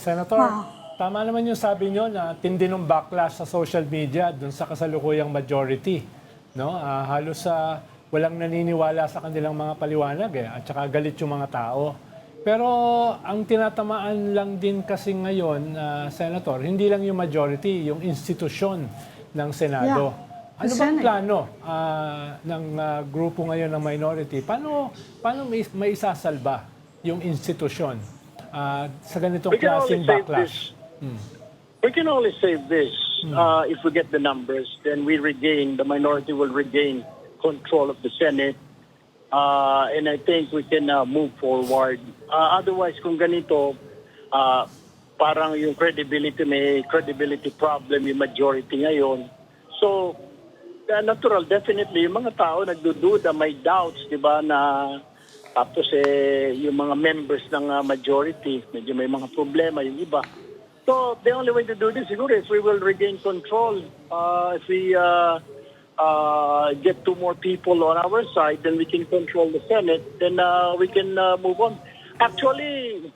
Senator, tama naman yung sabi nyo na tindi ng backlash sa social media dun sa kasalukuyang majority. No? Halos walang naniniwala sa kanilang mga paliwanag at saka galit yung mga tao. Pero ang tinatamaan lang din kasi ngayon, Senator, hindi lang yung majority, yung institusyon ng Senado. Ano bang plano ng grupo ngayon ng minority? Paano may isasalba yung institusyon sa ganitong klaseng backlash? We can only save this if we get the numbers. Then the minority will regain control of the Senate. And I think we can move forward. Otherwise, kung ganito, parang yung may credibility problem yung majority ngayon. So, natural, definitely, yung mga tao nagdududa, may doubts, di ba, na tapos yung mga members ng majority, medyo may mga problema yung iba. So, the only way to do this, siguro, is we will regain control. If we get 2 more people on our side, then we can control the Senate, then we can move on. Actually,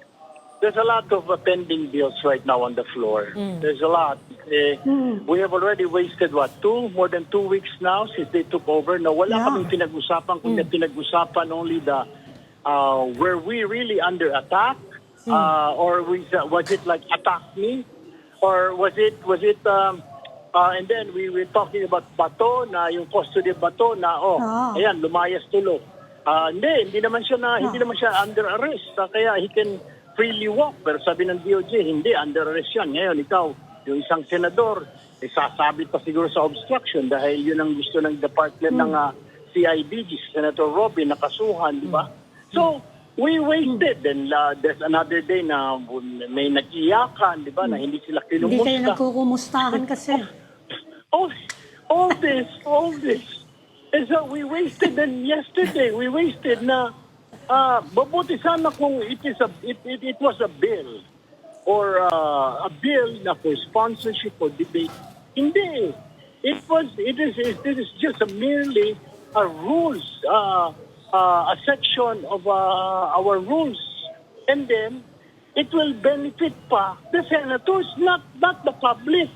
there's a lot of pending bills right now on the floor. There's a lot. We have already wasted, more than 2 weeks now since they took over. Na wala kaming pinag-usapan, kundi pinag-usapan only the were we really under attack? Or was it like attack me? Or was it and then we were talking about Bato, na yung custody of Bato, na ayan, lumayas tulo. Hindi naman siya under arrest. Kaya he can freely walk. Pero sabi ng DOJ, hindi, under arrest yan. Ngayon, ikaw, yung isang senador, sasabit pa siguro sa obstruction dahil yun ang gusto ng department ng CIDG, Senator Robin, nakasuhan, di ba? So, we wasted. Then there's another day na may nag-iyakan, di ba, na hindi sila kinumusta. Hindi kayo nagkukumustahan kasi. All this. And so we wasted, and yesterday we wasted na mabuti sana kung it was a bill or a bill na for sponsorship or debate. Hindi. It is just merely a rules, a section of our rules. And then it will benefit pa the senators, not the public.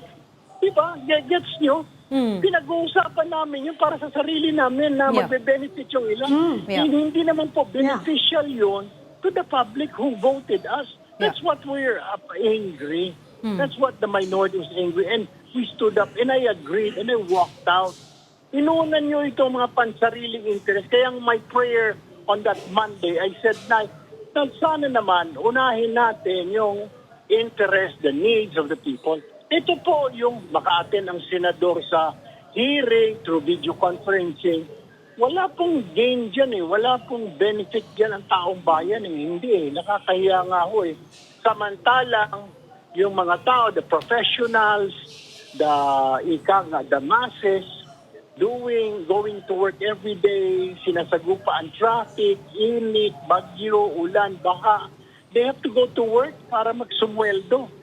Diba? Gets nyo? Pinag-uusapan namin yun para sa sarili namin na magbe-benefit yung ilan. Hindi naman po beneficial yun to the public who voted us. That's what we're angry. That's what the minority was angry. And we stood up and I agreed and I walked out. Inuunan nyo itong mga pansariling interest. Kaya my prayer on that Monday, I said na sana naman unahin natin yung interest, the needs of the people. Ito po yung maka-attend ang senador sa hearing through video conferencing. Wala pong gain dyan Wala pong benefit dyan ang taong bayan Hindi Nakakahiya nga ho Samantalang yung mga tao, the professionals, the masses, going to work every day, sinasagupa ang traffic, init, bagyo, ulan, baha. They have to go to work para magsumweldo.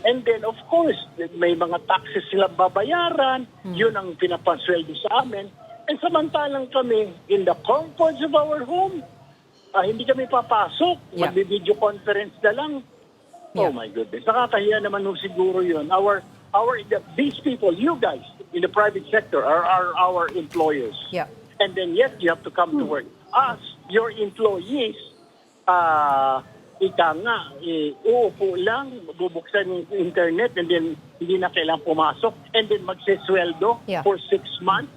And then, of course, may mga taxes silang babayaran. Yun ang pinapasweldo sa amin. And samantalang kami, in the comforts of our home, hindi kami papasok. Mag-video conference na lang. Oh my goodness. Nakakahiya naman siguro yun. These people, you guys, in the private sector, are our employers. And then, yes, you have to come to work. Us, your employees, ika nga, uupo lang, bubuksan yung internet, and then hindi na kailangang pumasok, and then magsisweldo for 6 months.